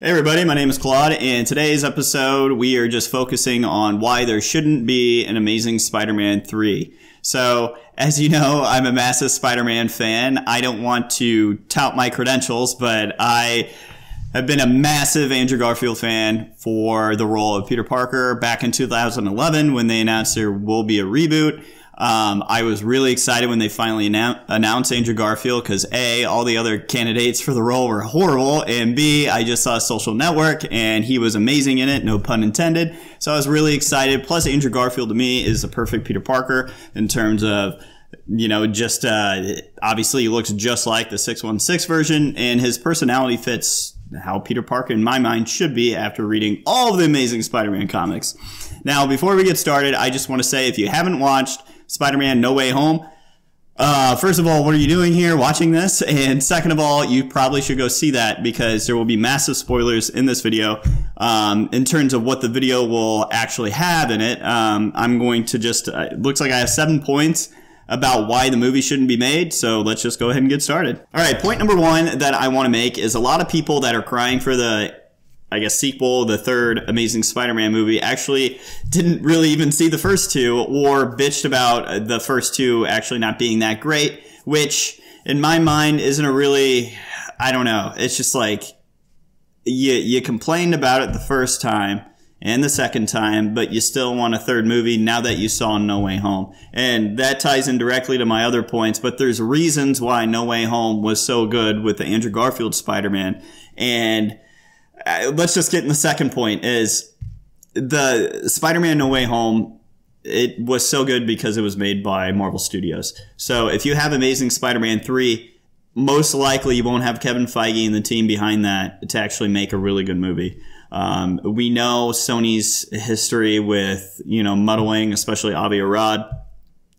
Hey everybody, my name is Claude, and today's episode we are just focusing on why there shouldn't be an Amazing Spider-Man 3. So, as you know, I'm a massive Spider-Man fan. I don't want to tout my credentials, but I have been a massive Andrew Garfield fan for the role of Peter Parker back in 2011 when they announced there will be a reboot. I was really excited when they finally announced Andrew Garfield because A, all the other candidates for the role were horrible, and B, I just saw Social Network and he was amazing in it, no pun intended. So I was really excited. Plus, Andrew Garfield to me is the perfect Peter Parker in terms of, just obviously he looks just like the 616 version, and his personality fits how Peter Parker in my mind should be after reading all of the Amazing Spider-Man comics. Now, before we get started, I just want to say if you haven't watched Spider-Man No Way Home, first of all, what are you doing here watching this? And second of all, you probably should go see that because there will be massive spoilers in this video in terms of what the video will actually have in it. I'm going to just, it looks like I have 7 points about why the movie shouldn't be made, so let's just go ahead and get started. All right, point number one that I want to make is a lot of people that are crying for the sequel, the third Amazing Spider-Man movie, actually didn't really even see the first two or bitched about the first two actually not being that great, which in my mind isn't a really, I don't know. It's just like you complained about it the first time and the second time, but you still want a third movie now that you saw No Way Home. And that ties in directly to my other points, but there's reasons why No Way Home was so good with the Andrew Garfield Spider-Man. And let's just get in the second point is the Spider-Man No Way Home. It was so good because it was made by Marvel Studios. So if you have Amazing Spider-Man 3, most likely you won't have Kevin Feige and the team behind that to actually make a really good movie. We know Sony's history with, muddling, especially Avi Arad,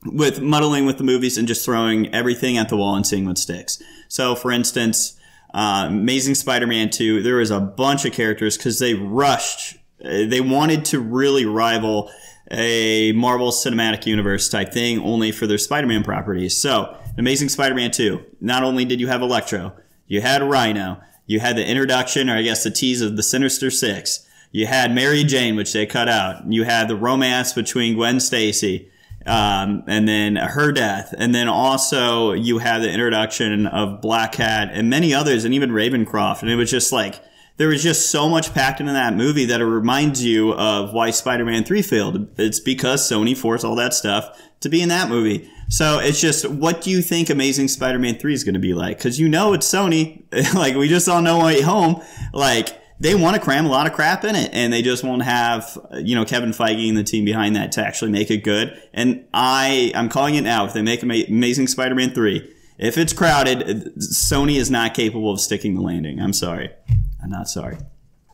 with muddling with the movies and just throwing everything at the wall and seeing what sticks. So for instance, Amazing Spider-Man 2, there was a bunch of characters because they rushed. They wanted to really rival a Marvel Cinematic Universe type thing only for their Spider-Man properties. So Amazing Spider-Man 2, not only did you have Electro, you had Rhino, you had the introduction, or I guess the tease of the Sinister Six, you had Mary Jane, which they cut out, you had the romance between Gwen Stacy, and then her death. And then also you have the introduction of Black Cat and many others, and even Ravencroft. And it was just like, there was just so much packed into that movie that it reminds you of why Spider-Man 3 failed. It's because Sony forced all that stuff to be in that movie. So it's just, what do you think Amazing Spider-Man 3 is going to be like? Because you know it's Sony. Like, we just saw No Way Home. Like, they want to cram a lot of crap in it, and they just won't have, Kevin Feige and the team behind that to actually make it good. And I'm calling it now. If they make Amazing Spider-Man 3, if it's crowded, Sony is not capable of sticking the landing. I'm sorry. I'm not sorry.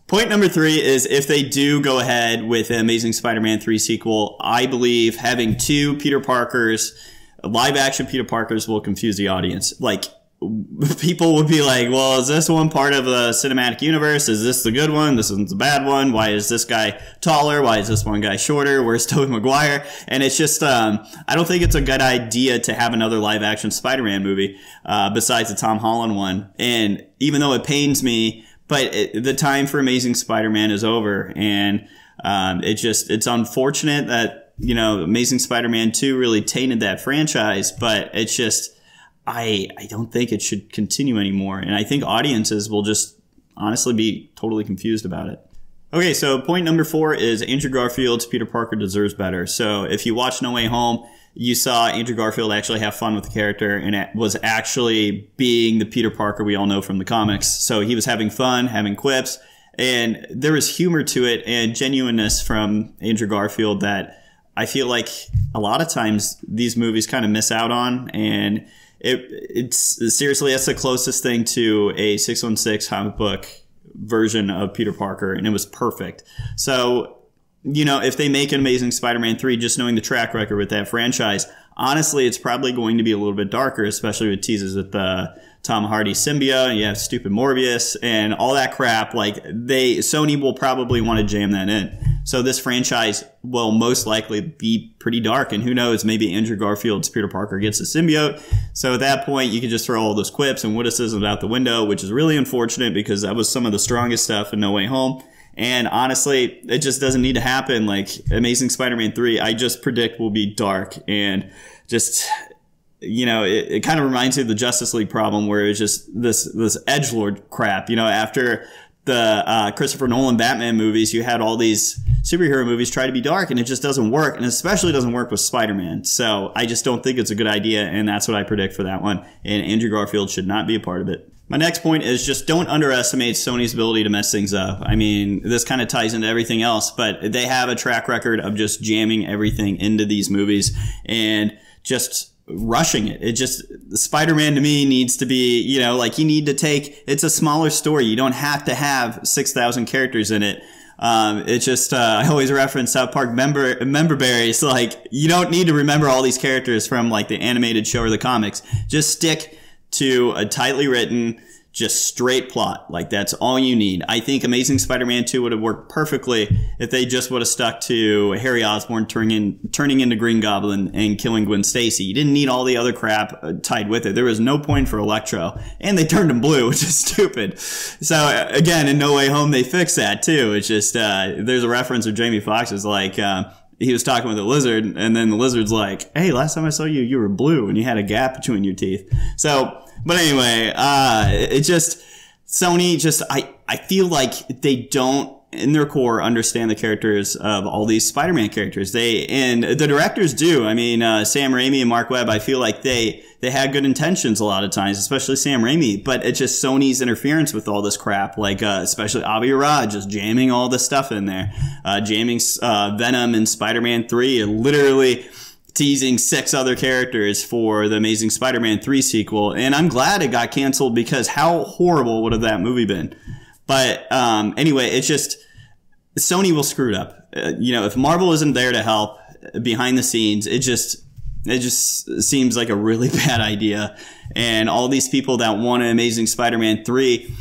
Point number 3 is if they do go ahead with the Amazing Spider-Man 3 sequel, I believe having two Peter Parkers, live-action Peter Parkers, will confuse the audience. Like, people would be like, well, is this one part of the cinematic universe? Is this the good one? This one's the bad one. Why is this guy taller? Why is this one guy shorter? Where's Tobey Maguire? And it's just, I don't think it's a good idea to have another live action Spider-Man movie, besides the Tom Holland one. And even though it pains me, but the time for Amazing Spider-Man is over. And, it's unfortunate that, Amazing Spider-Man 2 really tainted that franchise, but it's just, I don't think it should continue anymore. And I think audiences will just honestly be totally confused about it. Okay, so point number 4 is Andrew Garfield's Peter Parker deserves better. So if you watch No Way Home, you saw Andrew Garfield actually have fun with the character and it was actually being the Peter Parker we all know from the comics. So he was having fun, having quips, and there was humor to it and genuineness from Andrew Garfield that I feel like a lot of times these movies kind of miss out on. And it's seriously, that's the closest thing to a 616 comic book version of Peter Parker, and it was perfect. So, if they make an Amazing Spider-Man 3, just knowing the track record with that franchise, honestly, it's probably going to be a little bit darker, especially with teases with the Tom Hardy symbiote, and you have stupid Morbius and all that crap. Like, Sony will probably want to jam that in. So this franchise will most likely be pretty dark. And who knows, maybe Andrew Garfield's Peter Parker gets a symbiote. So at that point, you can just throw all those quips and witticisms out the window, which is really unfortunate because that was some of the strongest stuff in No Way Home. And honestly, it just doesn't need to happen. Like Amazing Spider-Man 3, I just predict will be dark and just, you know, it kind of reminds me of the Justice League problem where it's just this edgelord crap. You know, after the Christopher Nolan Batman movies, you had all these superhero movies try to be dark and it just doesn't work, and especially doesn't work with Spider-Man. So I just don't think it's a good idea, and that's what I predict for that one. And Andrew Garfield should not be a part of it. My next point is just don't underestimate Sony's ability to mess things up. I mean, this kind of ties into everything else, but they have a track record of just jamming everything into these movies and just rushing it. It just, Spider-Man to me needs to be, you know, like you need to take, it's a smaller story. You don't have to have 6,000 characters in it. It's just, I always reference South Park member berries. Like, you don't need to remember all these characters from like the animated show or the comics. Just stick to a tightly written, just straight plot. Like, that's all you need. I think Amazing Spider-Man 2 would have worked perfectly if they just would have stuck to Harry Osborn turning into Green Goblin and killing Gwen Stacy. You didn't need all the other crap tied with it. There was no point for Electro. And they turned him blue, which is stupid. So, again, in No Way Home, they fixed that, too. It's just, there's a reference of Jamie Foxx's, like, he was talking with the lizard, and then the lizard's like, hey, last time I saw you, you were blue, and you had a gap between your teeth. So, but anyway, it just, Sony just, I feel like they don't, in their core, understand the characters of all these Spider-Man characters. And the directors do. I mean, Sam Raimi and Mark Webb, I feel like they had good intentions a lot of times, especially Sam Raimi, but it's just Sony's interference with all this crap, like, especially Avi Arad just jamming all this stuff in there, jamming, Venom in Spider-Man 3, and literally teasing 6 other characters for the Amazing Spider-Man 3 sequel. And I'm glad it got canceled because how horrible would have that movie been? But, anyway, it's just, Sony will screw it up. You know, if Marvel isn't there to help behind the scenes, it just seems like a really bad idea. And all these people that want an Amazing Spider-Man 3,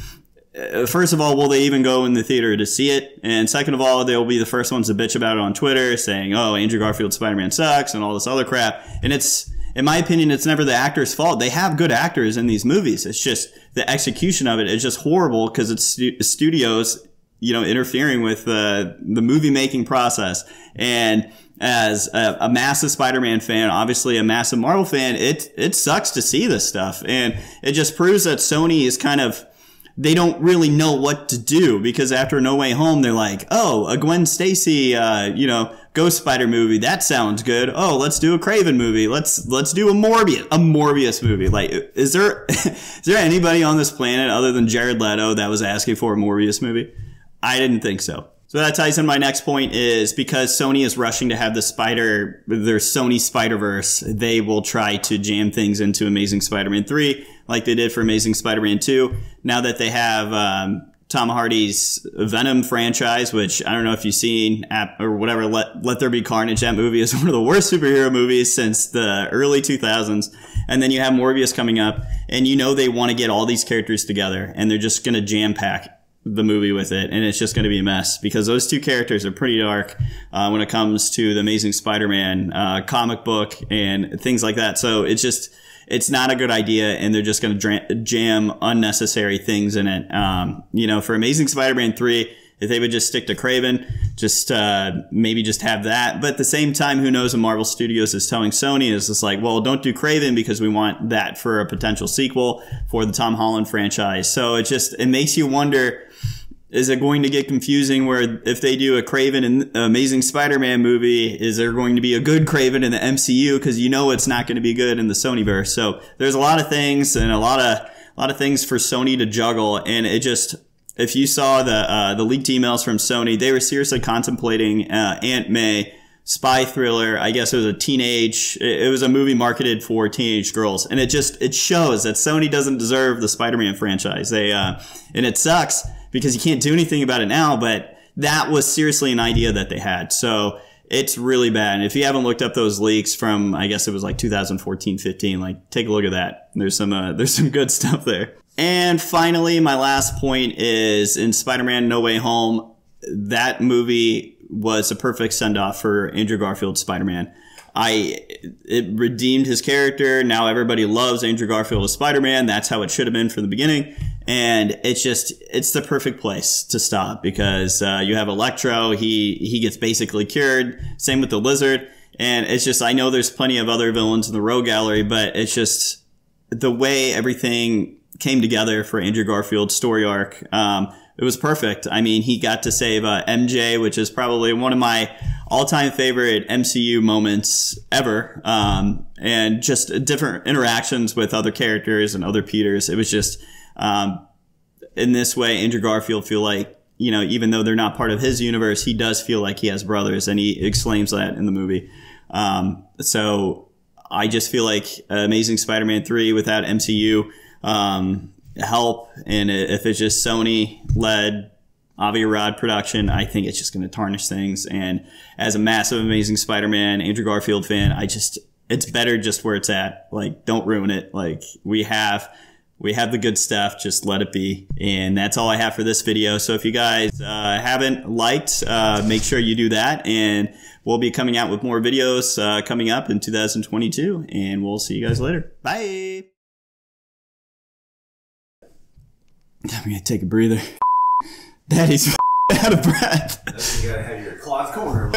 first of all, will they even go in the theater to see it? And second of all, they'll be the first ones to bitch about it on Twitter, saying, oh, Andrew Garfield Spider-Man sucks and all this other crap. And it's, in my opinion, it's never the actor's fault. They have good actors in these movies. It's just the execution of it is just horrible because it's studios, you know, interfering with the movie making process. And as a massive Spider-Man fan, obviously a massive Marvel fan, it sucks to see this stuff. And it just proves that Sony is kind of, they don't really know what to do, because after No Way Home, they're like, oh, a Gwen Stacy, you know, Ghost Spider movie. That sounds good. Oh, let's do a Craven movie. Let's do a Morbius movie. Like, is there anybody on this planet other than Jared Leto that was asking for a Morbius movie? I didn't think so. So that ties in my next point, is because Sony is rushing to have their Sony Spider-Verse, they will try to jam things into Amazing Spider-Man 3 like they did for Amazing Spider-Man 2. Now that they have Tom Hardy's Venom franchise, which I don't know if you've seen, or whatever, Let There Be Carnage, that movie is one of the worst superhero movies since the early 2000s. And then you have Morbius coming up, and you know they want to get all these characters together, and they're just going to jam-pack the movie with it, and it's just going to be a mess, because those two characters are pretty dark when it comes to the Amazing Spider-Man comic book and things like that. So it's not a good idea, and they're just going to jam unnecessary things in it. You know, for Amazing Spider-Man 3, if they would just stick to Craven, just maybe just have that. But at the same time, who knows what Marvel Studios is telling Sony is just like, well, don't do Craven because we want that for a potential sequel for the Tom Holland franchise. So it makes you wonder, is it going to get confusing where if they do a Craven and Amazing Spider-Man movie, is there going to be a good Craven in the MCU? Because you know it's not going to be good in the Sonyverse. So there's a lot of things, and a lot of things for Sony to juggle. And it just, if you saw the leaked emails from Sony, they were seriously contemplating Aunt May spy thriller. I guess it was a movie marketed for teenage girls. And it shows that Sony doesn't deserve the Spider-Man franchise. And it sucks, because you can't do anything about it now, but that was seriously an idea that they had. So it's really bad. And if you haven't looked up those leaks from, I guess it was like 2014-15, like, take a look at that. There's some good stuff there. And finally, my last point is in Spider-Man No Way Home, that movie was a perfect send-off for Andrew Garfield's Spider-Man. It redeemed his character. Now everybody loves Andrew Garfield as Spider-Man. That's how it should have been from the beginning. And it's the perfect place to stop because you have Electro. He gets basically cured. Same with the Lizard. And it's just, I know there's plenty of other villains in the Rogue Gallery, but it's just the way everything came together for Andrew Garfield's story arc. It was perfect. I mean, he got to save MJ, which is probably one of my all-time favorite MCU moments ever. And just different interactions with other characters and other Peters. It was just, in this way, Andrew Garfield feel like, you know, even though they're not part of his universe, he does feel like he has brothers, and he exclaims that in the movie. So I just feel like Amazing Spider-Man 3 without MCU help, and if it's just Sony-led Avi Arad production, I think it's just going to tarnish things. And as a massive Amazing Spider-Man, Andrew Garfield fan, it's better just where it's at. Like, don't ruin it. Like, we have the good stuff. Just let it be. And that's all I have for this video. So if you guys haven't liked, make sure you do that. And we'll be coming out with more videos coming up in 2022. And we'll see you guys later. Bye. I'm going to take a breather. Daddy's out of breath. You got to have your Claude corner.